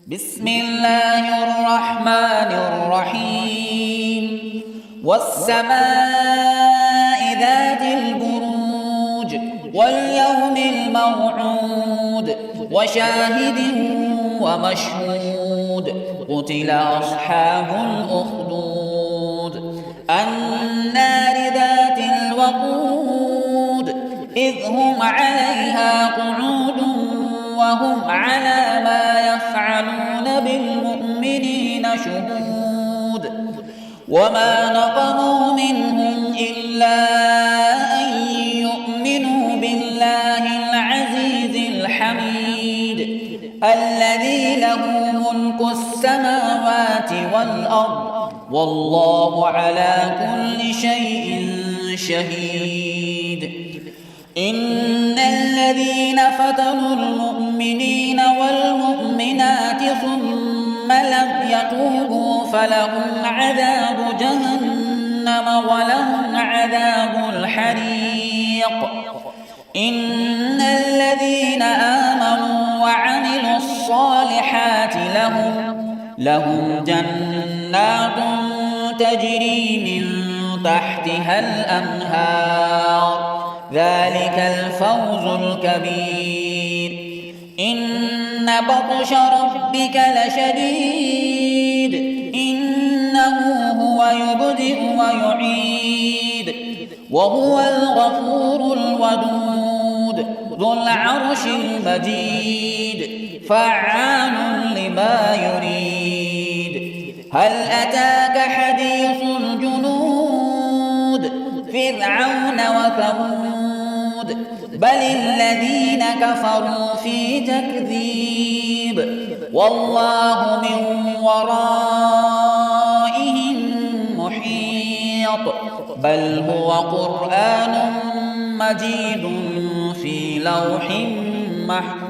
بسم الله الرحمن الرحيم والسماء ذات البروج واليوم الموعود وشاهد ومشهود قتل أصحاب الأخدود النار ذات الوقود إذ هم عليها قعود وهم على ما يفعلون بالمؤمنين شهود وما نقموا منهم إلا أن يؤمنوا بالله العزيز الحميد الذي له ملك السماوات والأرض والله على كل شيء شهيد إن الذين فتنوا المؤمنين والمؤمنات ثم لم يتوبوا فلهم عذاب جهنم ولهم عذاب الحريق إن الذين آمنوا وعملوا الصالحات لهم جنات تجري من تحتها الأنهار ذلك الفوز الكبير إن بطش ربك لشديد إنه هو يبدئ ويعيد وهو الغفور الودود ذو العرش المجيد فعال لما يريد هل أتاك حديث الجنود فرعون وثمود بل الذين كفروا في تكذيب والله من ورائهم محيط بل هو قرآن مجيد في لوح محفوظ.